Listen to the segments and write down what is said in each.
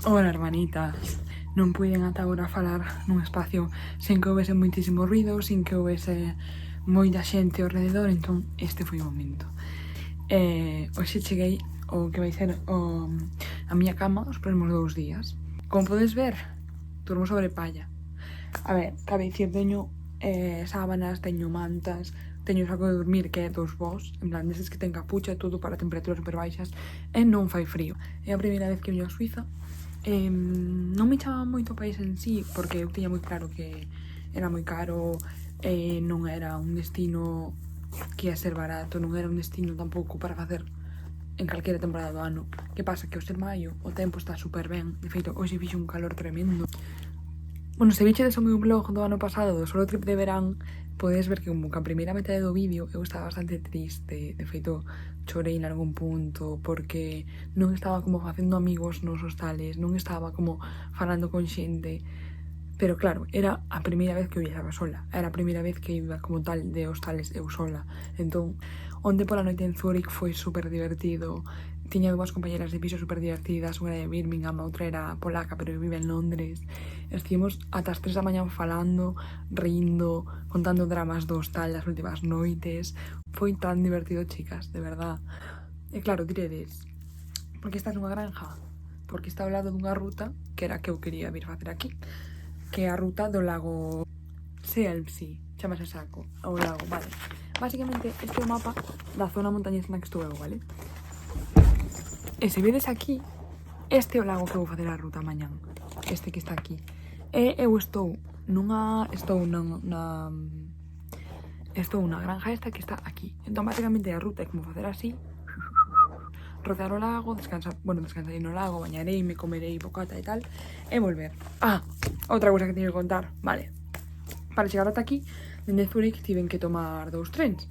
Hola, hermanitas. Non puiden ata agora falar nun espacio sen que houvese moitísimo ruido, sin que houvese moita xente ao rededor, entón este foi o momento. Hoxe cheguei ao que vai ser a miña cama os próximos 2 días. Como podes ver, durmo sobre palla. A ver, cabe dicir, teño sábanas, teño mantas, teño saco de dormir que é dos vós, en plan, deses que ten capucha e todo para temperaturas super baixas, e non fai frío. É a primeira vez que vim a Suiza. Non me chamaba moito o país en sí, porque eu tiña moi claro que era moi caro, non era un destino que ia ser barato, non era un destino tampouco para facer en calquera temporada do ano. Que pasa? Que ao ser maio o tempo está super ben. De feito, hoxe fixo un calor tremendo. Bueno, se bichedes o meu blog do ano pasado, do solo trip de verán, podes ver que como que a primeira metade do vídeo eu estaba bastante triste. De feito, chorei en algún punto porque non estaba como facendo amigos nos hostales, non estaba como falando con xente. Pero claro, era a primeira vez que eu viaxaba sola, era a primeira vez que iba como tal de hostales eu sola. Entón, onde pola noite en Zurich foi super divertido. Tiña dúas compañeras de piso super divertidas, unha era de Birmingham, a outra era polaca, pero vive en Londres. Estivemos ata as 3 da mañá falando, rindo, contando dramas do hostal das últimas noites. Foi tan divertido, chicas, de verdad. E claro, diredes, por que estás nunha granja? Porque está ao lado dunha ruta que era a que eu quería vir facer aquí, que é a ruta do lago Selpsi, chamase Saco, o lago, vale. Básicamente, este é o mapa da zona montañesa na que estou eu, vale? E se vedes aquí, este é o lago que vou facer a ruta mañán. Este que está aquí. E eu estou na granja esta que está aquí. Entón, basicamente, a ruta é como facer así, rodear o lago, descansarei no lago, bañareime, comerei bocata e tal, e volver. Ah, outra cousa que teño que contar, vale. Para chegar ata aquí, dende Zurich tiven que tomar 2 trens.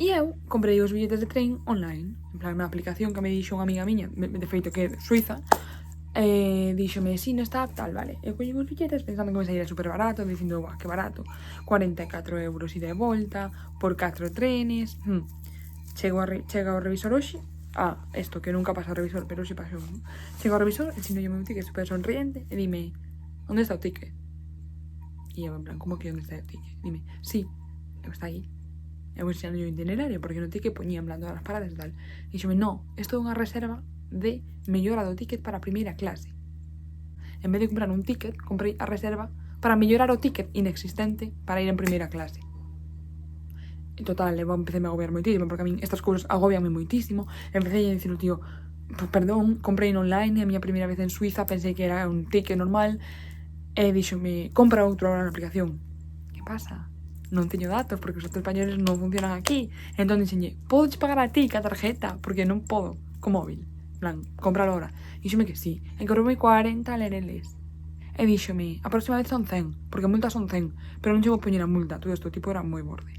E eu comprei os billetes de tren online, en plan, na aplicación que me dixo unha amiga miña, de feito que é suiza, díxome, si, nesta app, tal, vale. Eu collí os billetes pensando que me saíra super barato, dicindo, guau, que barato, 44 euros ida e volta, por 4 trenes. Chega o revisor hoxe, isto que nunca pasa o revisor, pero hoxe pasou, ¿no? Chega o revisor, ensinoulle o meu ticket super sonriente, e dime, onde está o ticket? E eu, en plan, como que onde está o ticket? Dime, si, está aí. Eu ensinando o itinerario, porque no ticket poñía en plan todas as paradas e tal. E dixome, no, isto é unha reserva de mellora do ticket para a primeira clase. En vez de comprar un ticket, comprei a reserva para mellorar o ticket inexistente para ir en primeira clase. En total, eu empecé a agobiar moitísimo, porque a min estas cousas agobianme moitísimo. Empecé a dicir o tío, perdón, comprei online, a miña primeira vez en Suiza, pensei que era un ticket normal, e díxome, compra outro ahora na aplicación. Que pasa? Non teño datos porque os outros españoles non funcionan aquí. Entón dixenlle, podo pagar a ti ca tarjeta? Porque non podo, co móvil. En plan, compralo ahora. Díxome que sí. E cobrome 40 lereles. E díxome, a próxima vez son 100, porque a multa son 100, pero non chego a poñer a multa. Todo isto, tipo, era moi borde.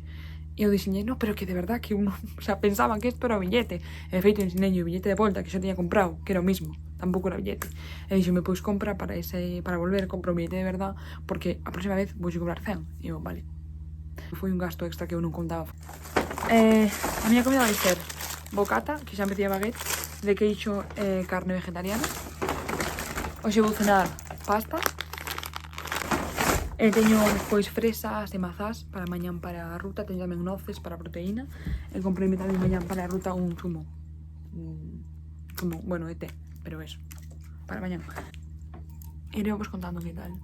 E eu dixenlle, no, pero que de verdad que uno, o sea, pensaban que isto era o billete. E de feito, ensinei o billete de volta que xa tiña comprado, que era o mismo, tampouco era billete. E díxome, pois compra para volver, compra o billete de verdad, porque a próxima vez vou cobrar 100. E eu, vale. Foi un gasto extra que eu non contaba. A miña comida vai ser bocata, que xa empecé a baguette, de queixo e carne vegetariana. Hoxe vou cenar pasta. E teño despois fresas e mazás para mañán para a ruta. Teño tamén noces para a proteína. E comprei tamén mañán para a ruta un zumo. Bueno, de té, pero eso, para mañán. Iremos contando que tal.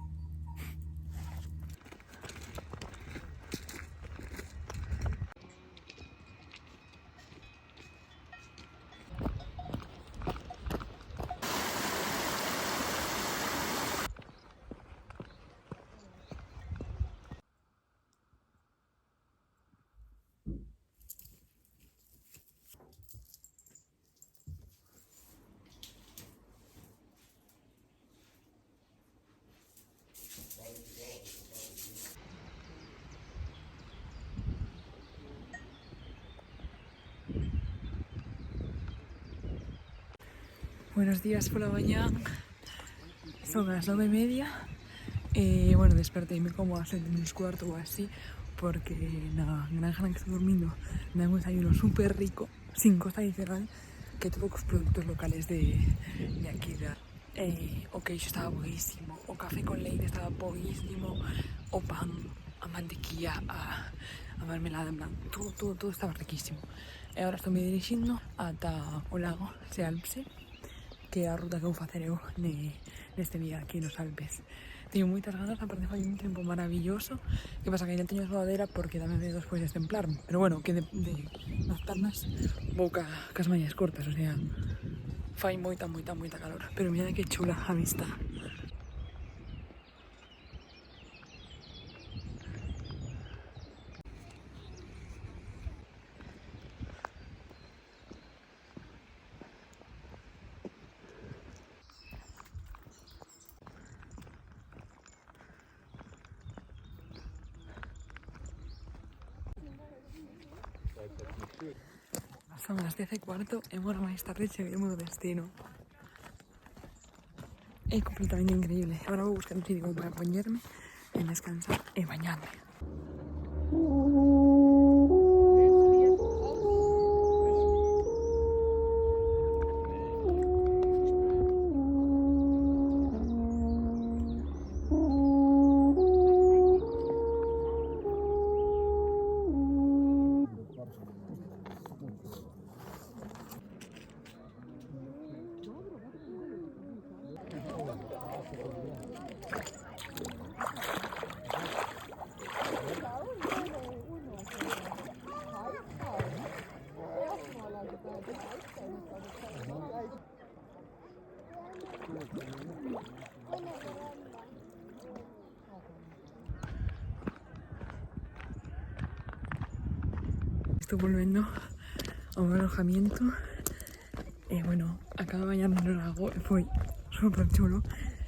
Buenos días por la mañana. Son as 9:30. Bueno, desperteime como a 7:15 ou así, porque na granja na que estou dormindo dan un desayuno super rico, sin costa adicional, que todo cos produtos locales de aquí da. O queixo estaba boísimo, o café con leite estaba boísimo, o pan, a mantequilla, a mermelada, en plan, todo estaba riquísimo. E agora estou me dirixindo ata o lago de Alpse, que é a ruta que vou facer eu neste día aquí nos Alpes. Teño moitas ganas, aparte fai un tempo maravilloso. Que pasa que non teño sudadera porque dame medo despois de estemplarme. Pero bueno, que nas pernas vou cas mallas cortas, o sea, fai moita calor. Pero mira que chula a vista. Son as 10:15 e moro máis tarde cheguei ao meu destino. É completamente increíble. Agora vou buscar un sitio para poñerme e descansar e bañarme. Estoy volviendo a un alojamiento. Bueno, acabo de bañarme en el lago y fue súper chulo.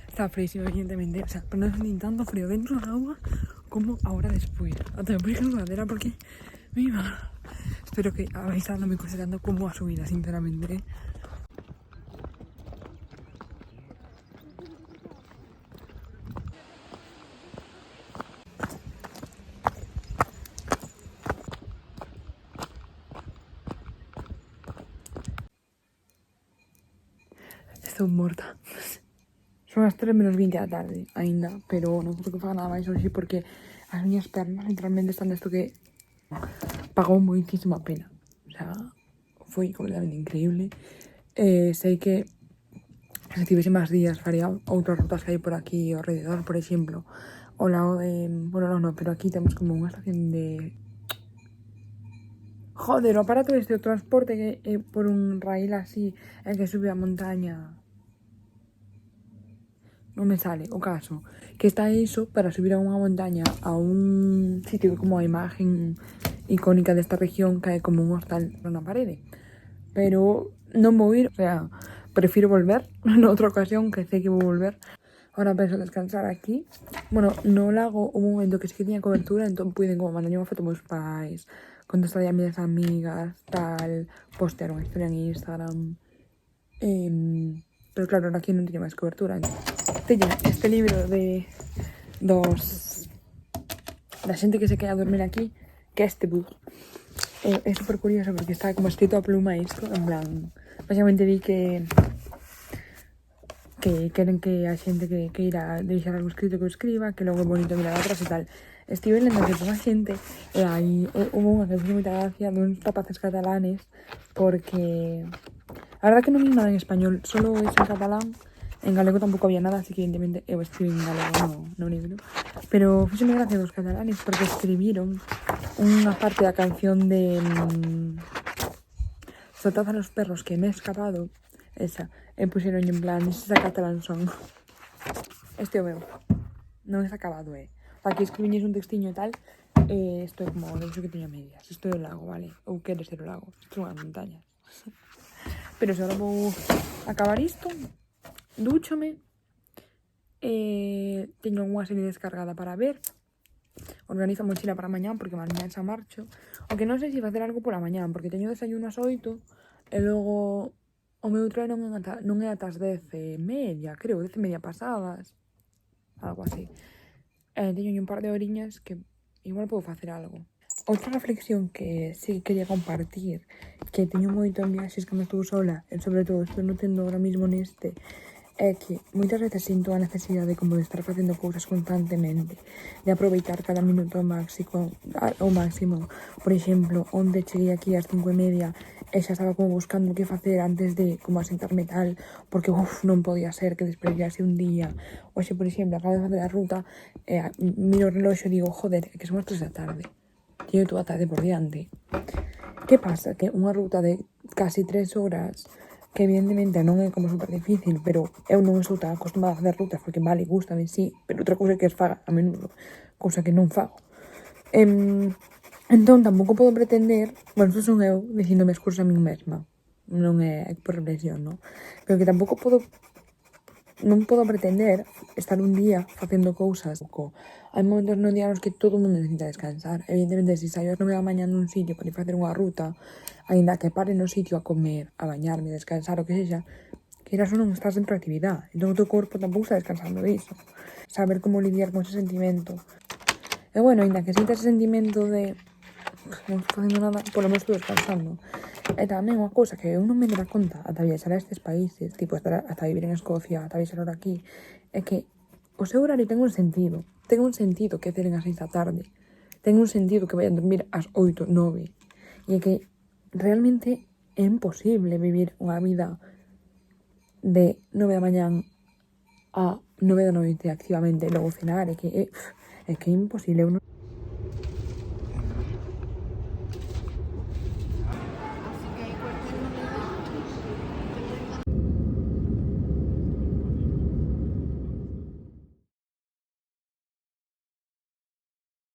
Estaba frísimo, evidentemente. O sea, pero no es ni tanto frío dentro del agua como ahora después. Hasta me puse la sudadera porque me iba. Espero que habéis estado me considerando como a subida, sinceramente. Estou morta. Son as 3:20 da tarde, ainda, pero non creo que faga nada máis hoxe porque as miñas pernas literalmente están desto que pagou moitísima pena. O sea, foi completamente increíble. Sei que se tivese máis días faría outras rutas que hai por aquí ao rededor, por exemplo, ao lado de... Bueno, non, pero aquí temos como unha estación de... Joder, o aparato este, o transporte que é por un raíl así, e que sube a montaña... Non me sale o caso, que está iso para subir a unha montaña a un sitio que como a imagen icónica desta región que é como un hostal na parede. Pero non vou ir, o sea, prefiro volver noutra ocasión que sei que vou volver. Ahora penso descansar aquí. Bueno, no lago un momento que sí que tiña cobertura, entón puiden como mandar unha foto a meus pais, contestar a minhas amigas, tal, postear unha historia en Instagram. Pero claro, aquí non tiña máis cobertura. Teño este libro de da xente que se queda a dormir aquí, que é este book. É super curioso porque está como escrito a pluma isto, en plan, basicamente di que queren que a xente que irá deixar algo escrito que o escriba, que logo é bonito mirar atrás e tal. Estive lendo que toda a xente e aí hubo unha que fixo moita gracia duns rapaces catalanes porque a verdad que non vi nada en español, solo es en catalán. En galego tampouco había nada, así que evidentemente eu escribí en galego no libro. Pero fíxome gracia dos catalanes porque escribiron unha parte da canción de Soltad a los perros que me he escapado, esa, e puxeron en plan, esa catalán son. Este o meu, non está acabado, Aquí escribiñes un textiño e tal, estou como, non sei que teño a medias, estou ao lago, vale? Ou queres ser o lago, estou as montañas. Pero se ahora vou acabar isto, dúchome, teño unha serie descargada para ver, organizo a mochila para mañán porque mañán xa marcho, o que non sei se facer algo pola mañán porque teño desayuno ás 8 e logo O meu treino non é ata as 10:30, creo, 10:30 pasadas. Algo así. Teño un par de horiñas que igual podo facer algo. Outra reflexión que sí quería compartir, que teño moito en viaxes cando estou sola, e sobre todo estou notando ahora mismo neste, é que moitas veces sinto a necesidade como de estar facendo cousas constantemente, de aproveitar cada minuto ao máximo. Por exemplo, onde cheguei aquí ás 5:30 e xa estaba como buscando o que facer antes de como asentarme tal, porque non podía ser que desperdiciase un día. Hoxe, por exemplo, acabo de facer a ruta e miro o reloxo e digo, joder, que son as 3 da tarde. Teño toda a tarde por diante. Que pasa? Que unha ruta de casi 3 horas, que evidentemente non é como super difícil, pero eu non estou tan acostumada a facer rutas, porque vale, gustame, sí, pero outra cousa é que as faga a menudo, cousa que non fago. Entón, tampouco podo pretender, bueno, isto son eu dicíndome as cousas a min mesma, non é por reflexión, non? Pero que tampouco non podo pretender estar un día facendo cousas. Hai momentos no día nos que todo o mundo necesita descansar. Evidentemente, se saio ás 9 da mañá nun sitio para ir facer unha ruta, aínda que pare no sitio a comer, a bañarme, a descansar, o que sexa, queiras ou non estás dentro da actividade. Entón o teu corpo tampouco está descansando disso. Saber como lidiar con ese sentimento. E bueno, aínda que sinta ese sentimento de non estou facendo nada, polo menos estou descansando. E tamén unha cousa que eu non me dera conta ata viaxar a estes países, tipo ata vivir en Escocia, ata viaxar ahora aquí, é que o seu horario ten un sentido. Ten un sentido que ceren ás 6 da tarde. Ten un sentido que vayan dormir ás 8, 9. E é que realmente é imposible vivir unha vida de 9 da mañán a 9 da noite activamente e logo cenar. É que é imposible.